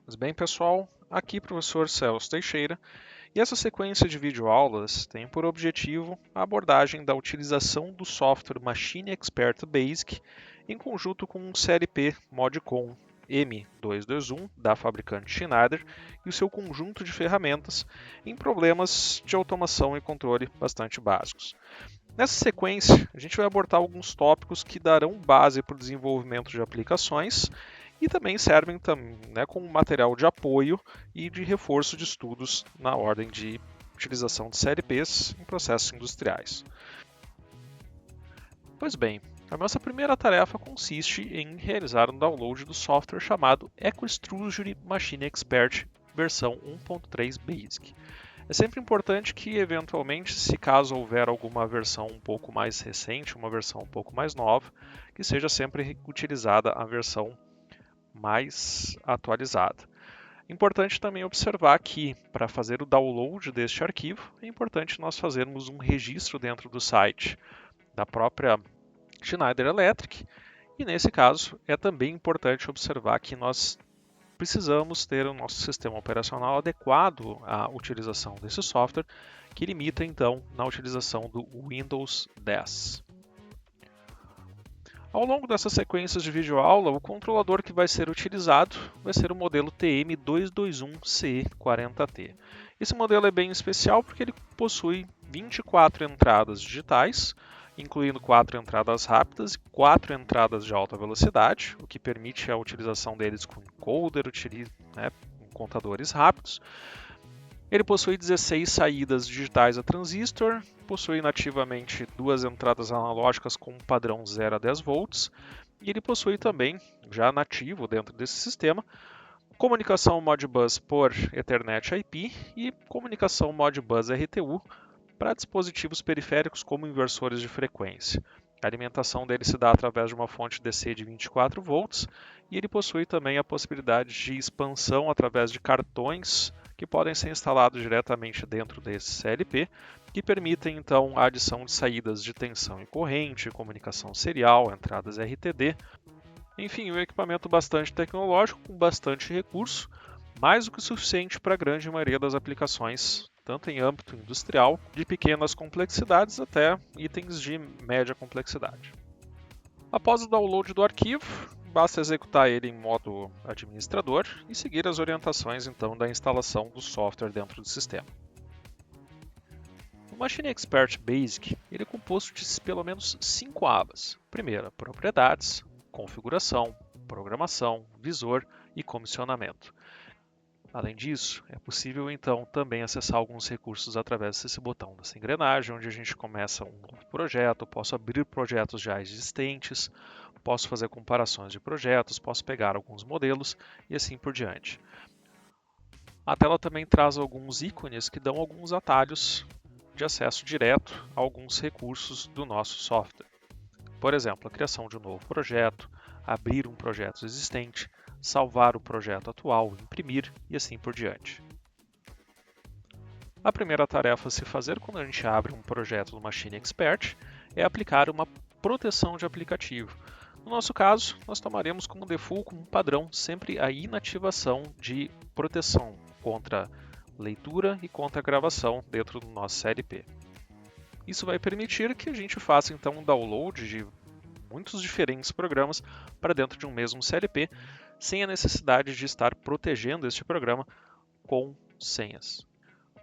Pois bem, pessoal, aqui professor Celso Teixeira, e essa sequência de videoaulas tem por objetivo a abordagem da utilização do software Machine Expert Basic em conjunto com o CLP Modcon M221 da fabricante Schneider e o seu conjunto de ferramentas em problemas de automação e controle bastante básicos. Nessa sequência, a gente vai abordar alguns tópicos que darão base para o desenvolvimento de aplicações e também servem como material de apoio e de reforço de estudos na ordem de utilização de CLPs em processos industriais. Pois bem, a nossa primeira tarefa consiste em realizar um download do software chamado EcoExtrusion Machine Expert versão 1.3 Basic. É sempre importante que, eventualmente, se caso houver alguma versão um pouco mais recente, uma versão um pouco mais nova, que seja sempre utilizada a versão mais atualizada. Importante também observar que, para fazer o download deste arquivo, é importante nós fazermos um registro dentro do site da própria Schneider Electric, e nesse caso é também importante observar que nós precisamos ter o nosso sistema operacional adequado à utilização desse software, que limita então na utilização do Windows 10. Ao longo dessas sequências de videoaula, o controlador que vai ser utilizado vai ser o modelo TM221CE40T. Esse modelo é bem especial porque ele possui 24 entradas digitais, incluindo 4 entradas rápidas e 4 entradas de alta velocidade, o que permite a utilização deles com encoder, com contadores rápidos. Ele possui 16 saídas digitais a transistor, possui nativamente 2 entradas analógicas com um padrão 0 a 10 volts, e ele possui também, já nativo dentro desse sistema, comunicação Modbus por Ethernet IP e comunicação Modbus RTU para dispositivos periféricos como inversores de frequência. A alimentação dele se dá através de uma fonte DC de 24 volts e ele possui também a possibilidade de expansão através de cartões que podem ser instalados diretamente dentro desse CLP, que permitem então a adição de saídas de tensão e corrente, comunicação serial, entradas RTD. Enfim, um equipamento bastante tecnológico, com bastante recurso, mais do que suficiente para a grande maioria das aplicações, tanto em âmbito industrial, de pequenas complexidades até itens de média complexidade. Após o download do arquivo, basta executar ele em modo administrador e seguir as orientações então da instalação do software dentro do sistema. O Machine Expert Basic ele é composto de pelo menos 5 abas. Primeira, propriedades, configuração, programação, visor e comissionamento. Além disso, é possível então também acessar alguns recursos através desse botão dessa engrenagem, onde a gente começa um novo projeto, posso abrir projetos já existentes, posso fazer comparações de projetos, posso pegar alguns modelos e assim por diante. A tela também traz alguns ícones que dão alguns atalhos de acesso direto a alguns recursos do nosso software. Por exemplo, a criação de um novo projeto, abrir um projeto existente, salvar o projeto atual, imprimir e assim por diante. A primeira tarefa a se fazer quando a gente abre um projeto do Machine Expert é aplicar uma proteção de aplicativo. No nosso caso, nós tomaremos como default, como padrão, sempre a inativação de proteção contra leitura e contra gravação dentro do nosso CLP. Isso vai permitir que a gente faça então um download de muitos diferentes programas para dentro de um mesmo CLP, sem a necessidade de estar protegendo este programa com senhas.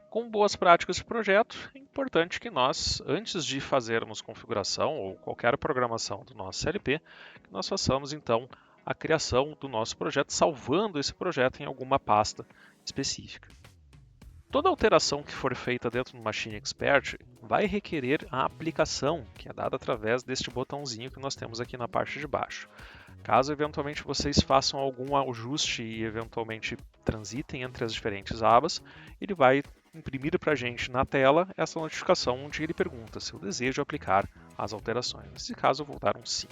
Com boas práticas de projeto, é importante que nós, antes de fazermos configuração ou qualquer programação do nosso CLP, que nós façamos então a criação do nosso projeto, salvando esse projeto em alguma pasta específica. Toda alteração que for feita dentro do Machine Expert vai requerer a aplicação, que é dada através deste botãozinho que nós temos aqui na parte de baixo. Caso eventualmente vocês façam algum ajuste e eventualmente transitem entre as diferentes abas, ele vai imprimir para a gente na tela essa notificação onde ele pergunta se eu desejo aplicar as alterações. Nesse caso eu vou dar um sim.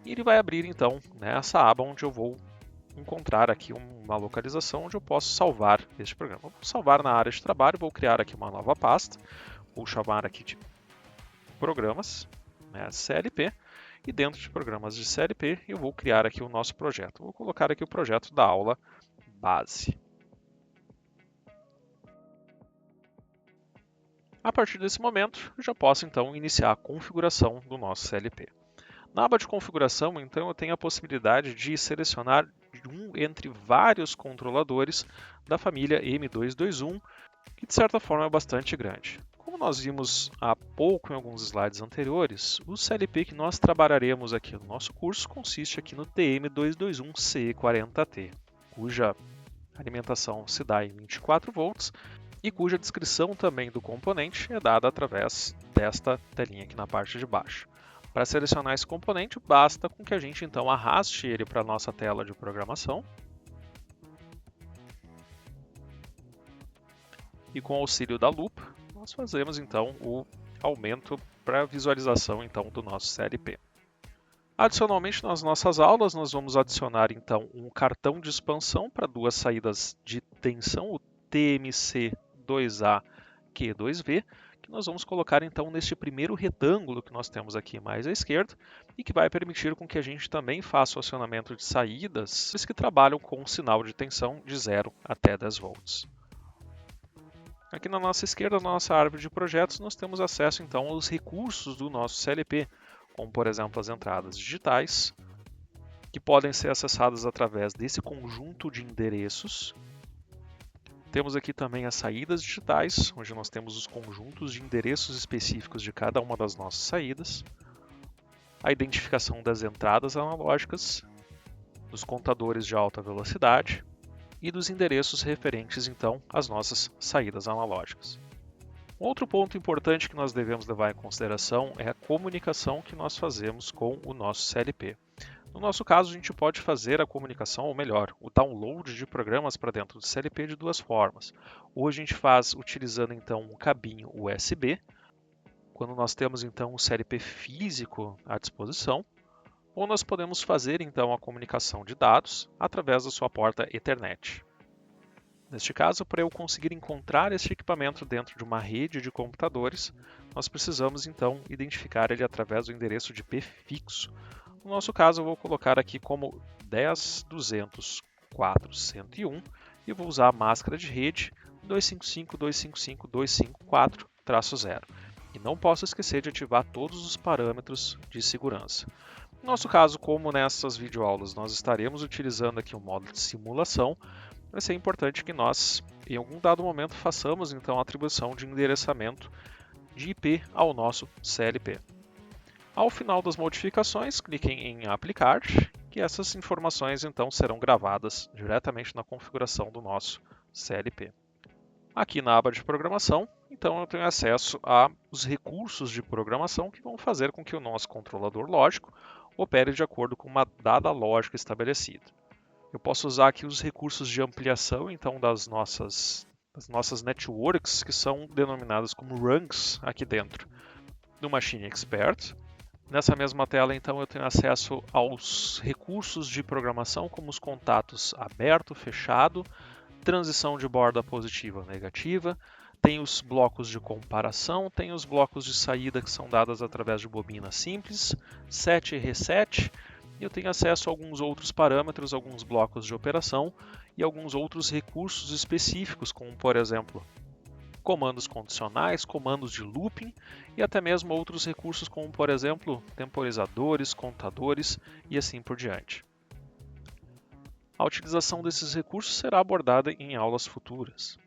E ele vai abrir então essa aba onde eu vou encontrar aqui uma localização onde eu posso salvar este programa. Vou salvar na área de trabalho, vou criar aqui uma nova pasta, vou chamar aqui de programas, CLP, E dentro de programas de CLP, eu vou criar aqui o nosso projeto. Vou colocar aqui o projeto da aula base. A partir desse momento, eu já posso então iniciar a configuração do nosso CLP. Na aba de configuração, então, eu tenho a possibilidade de selecionar um entre vários controladores da família M221, que de certa forma é bastante grande. Como nós vimos há pouco em alguns slides anteriores, o CLP que nós trabalharemos aqui no nosso curso consiste aqui no TM221CE40T, cuja alimentação se dá em 24 volts e cuja descrição também do componente é dada através desta telinha aqui na parte de baixo. Para selecionar esse componente, basta com que a gente então arraste ele para a nossa tela de programação e com o auxílio da lupa, nós fazemos então o aumento para a visualização então do nosso CLP. Adicionalmente, nas nossas aulas, nós vamos adicionar então um cartão de expansão para duas saídas de tensão, o TMC2A-Q2V, que nós vamos colocar então neste primeiro retângulo que nós temos aqui mais à esquerda e que vai permitir com que a gente também faça o acionamento de saídas que trabalham com um sinal de tensão de 0 até 10 volts. Aqui na nossa esquerda, na nossa árvore de projetos, nós temos acesso então aos recursos do nosso CLP, como por exemplo as entradas digitais, que podem ser acessadas através desse conjunto de endereços. Temos aqui também as saídas digitais, onde nós temos os conjuntos de endereços específicos de cada uma das nossas saídas. A identificação das entradas analógicas, dos contadores de alta velocidade e dos endereços referentes então às nossas saídas analógicas. Outro ponto importante que nós devemos levar em consideração é a comunicação que nós fazemos com o nosso CLP. No nosso caso, a gente pode fazer a comunicação, ou melhor, o download de programas para dentro do CLP de duas formas. Ou a gente faz utilizando então um cabinho USB, quando nós temos então um CLP físico à disposição, ou nós podemos fazer então a comunicação de dados através da sua porta Ethernet. Neste caso, para eu conseguir encontrar este equipamento dentro de uma rede de computadores, nós precisamos então identificar ele através do endereço de IP fixo. No nosso caso, eu vou colocar aqui como 10.200.4.101 e vou usar a máscara de rede 255.255.254-0. E não posso esquecer de ativar todos os parâmetros de segurança. No nosso caso, como nessas videoaulas nós estaremos utilizando aqui o modo de simulação, vai ser importante que nós, em algum dado momento, façamos então a atribuição de endereçamento de IP ao nosso CLP. Ao final das modificações, cliquem em aplicar, que essas informações então serão gravadas diretamente na configuração do nosso CLP. Aqui na aba de programação, então eu tenho acesso aos recursos de programação que vão fazer com que o nosso controlador lógico opere de acordo com uma dada lógica estabelecida. Eu posso usar aqui os recursos de ampliação então das nossas networks, que são denominadas como rungs aqui dentro do Machine Expert. Nessa mesma tela, então, eu tenho acesso aos recursos de programação, como os contatos aberto, fechado, transição de borda positiva ou negativa, tem os blocos de comparação, tem os blocos de saída que são dados através de bobina simples, set e reset, e eu tenho acesso a alguns outros parâmetros, alguns blocos de operação e alguns outros recursos específicos, como por exemplo, comandos condicionais, comandos de looping e até mesmo outros recursos como, por exemplo, temporizadores, contadores e assim por diante. A utilização desses recursos será abordada em aulas futuras.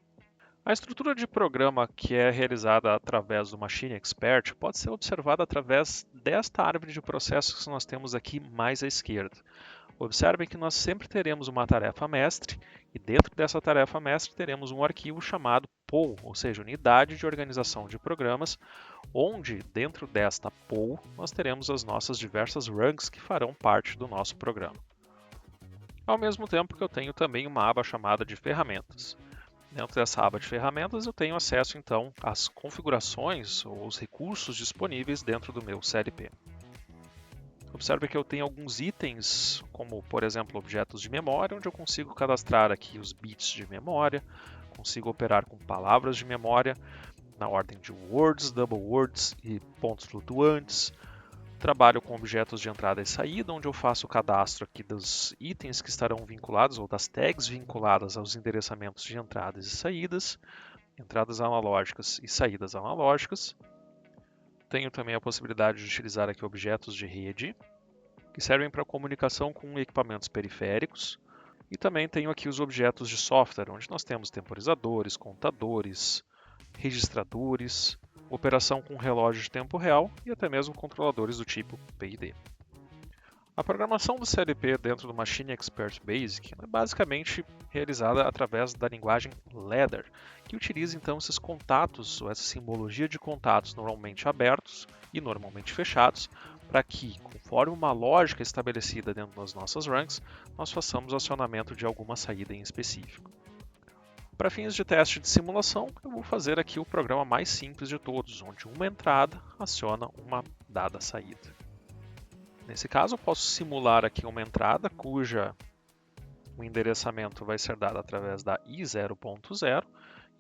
A estrutura de programa que é realizada através do Machine Expert pode ser observada através desta árvore de processos que nós temos aqui mais à esquerda. Observem que nós sempre teremos uma tarefa mestre e dentro dessa tarefa mestre teremos um arquivo chamado POU, ou seja, Unidade de Organização de Programas, onde dentro desta POU nós teremos as nossas diversas rungs que farão parte do nosso programa. Ao mesmo tempo que eu tenho também uma aba chamada de Ferramentas. Dentro dessa aba de ferramentas eu tenho acesso então às configurações ou os recursos disponíveis dentro do meu CLP. Observe que eu tenho alguns itens, como por exemplo objetos de memória, onde eu consigo cadastrar aqui os bits de memória, consigo operar com palavras de memória na ordem de words, double words e pontos flutuantes. Trabalho com objetos de entrada e saída, onde eu faço o cadastro aqui dos itens que estarão vinculados, ou das tags vinculadas aos endereçamentos de entradas e saídas, entradas analógicas e saídas analógicas. Tenho também a possibilidade de utilizar aqui objetos de rede, que servem para comunicação com equipamentos periféricos. E também tenho aqui os objetos de software, onde nós temos temporizadores, contadores, registradores, operação com relógio de tempo real e até mesmo controladores do tipo PID. A programação do CLP dentro do Machine Expert Basic é basicamente realizada através da linguagem Ladder, que utiliza então esses contatos, ou essa simbologia de contatos normalmente abertos e normalmente fechados, para que, conforme uma lógica estabelecida dentro das nossas runs, nós façamos o acionamento de alguma saída em específico. Para fins de teste de simulação, eu vou fazer aqui o programa mais simples de todos, onde uma entrada aciona uma dada saída. Nesse caso, eu posso simular aqui uma entrada cuja o endereçamento vai ser dado através da I0.0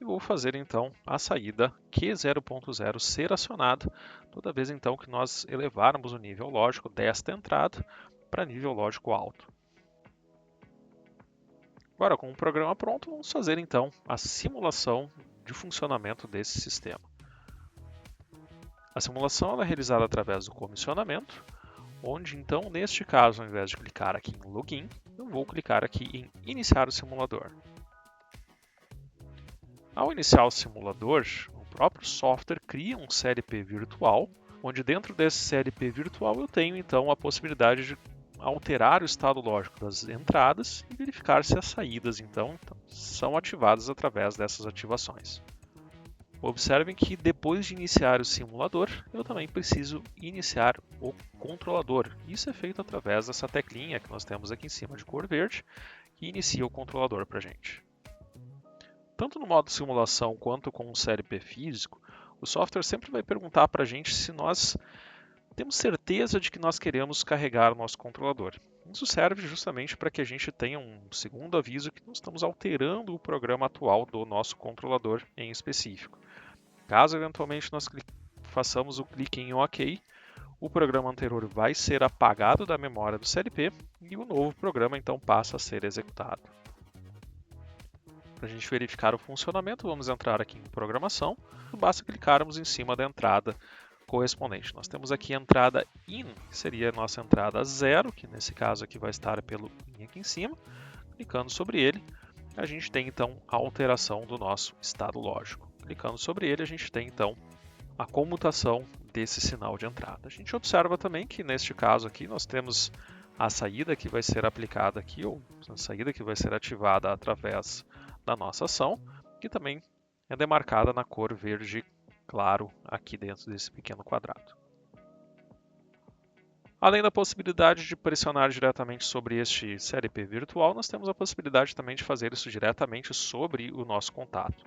e vou fazer então a saída Q0.0 ser acionada toda vez então que nós elevarmos o nível lógico desta entrada para nível lógico alto. Agora, com o programa pronto, vamos fazer então a simulação de funcionamento desse sistema. A simulação é realizada através do comissionamento, onde então, neste caso, ao invés de clicar aqui em Login, eu vou clicar aqui em Iniciar o simulador. Ao iniciar o simulador, o próprio software cria um CLP virtual, onde dentro desse CLP virtual eu tenho então a possibilidade de alterar o estado lógico das entradas e verificar se as saídas então são ativadas através dessas ativações. Observem que depois de iniciar o simulador, eu também preciso iniciar o controlador. Isso é feito através dessa teclinha que nós temos aqui em cima de cor verde, que inicia o controlador para a gente. Tanto no modo simulação quanto com o CLP físico, o software sempre vai perguntar para a gente se nós temos certeza de que nós queremos carregar o nosso controlador. Isso serve justamente para que a gente tenha um segundo aviso que nós estamos alterando o programa atual do nosso controlador em específico. Caso eventualmente nós façamos o clique em OK, o programa anterior vai ser apagado da memória do CLP e o novo programa então passa a ser executado. Para a gente verificar o funcionamento, vamos entrar aqui em programação, basta clicarmos em cima da entrada correspondente. Nós temos aqui a entrada IN, que seria a nossa entrada 0, que nesse caso aqui vai estar pelo IN aqui em cima. Clicando sobre ele, a gente tem então a alteração do nosso estado lógico. Clicando sobre ele, a gente tem então a comutação desse sinal de entrada. A gente observa também que neste caso aqui nós temos a saída que vai ser aplicada aqui, ou a saída que vai ser ativada através da nossa ação, que também é demarcada na cor verde claro aqui dentro desse pequeno quadrado. Além da possibilidade de pressionar diretamente sobre este CLP virtual, nós temos a possibilidade também de fazer isso diretamente sobre o nosso contato.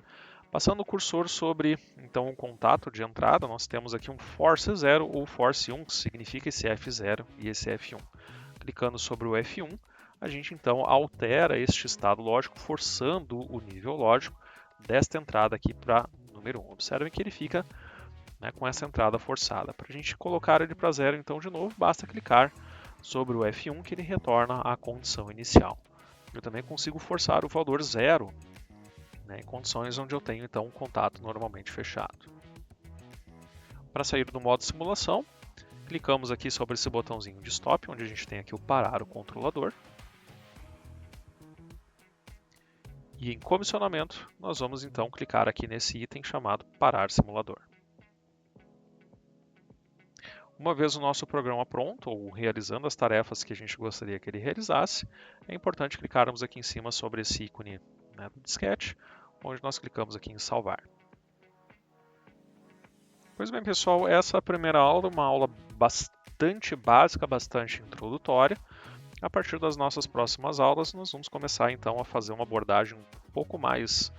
Passando o cursor sobre então o contato de entrada, nós temos aqui um force 0 ou force 1, que significa esse F0 e esse F1. Clicando sobre o F1, a gente então altera este estado lógico, forçando o nível lógico desta entrada aqui para número 1. Observem que ele fica com essa entrada forçada. Para a gente colocar ele para 0, então, de novo, basta clicar sobre o F1 que ele retorna à condição inicial. Eu também consigo forçar o valor 0 em condições onde eu tenho, então, um contato normalmente fechado. Para sair do modo simulação, clicamos aqui sobre esse botãozinho de Stop, onde a gente tem aqui o parar o controlador. E em comissionamento, nós vamos então clicar aqui nesse item chamado Parar Simulador. Uma vez o nosso programa pronto, ou realizando as tarefas que a gente gostaria que ele realizasse, é importante clicarmos aqui em cima sobre esse ícone do disquete, onde nós clicamos aqui em Salvar. Pois bem, pessoal, essa é a primeira aula, uma aula bastante básica, bastante introdutória. A partir das nossas próximas aulas, nós vamos começar então a fazer uma abordagem um pouco mais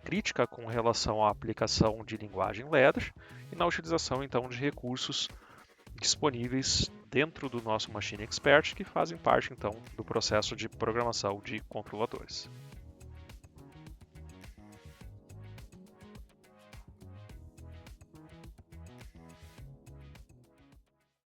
crítica com relação à aplicação de linguagem Ladder e na utilização então de recursos disponíveis dentro do nosso Machine Expert que fazem parte então do processo de programação de controladores.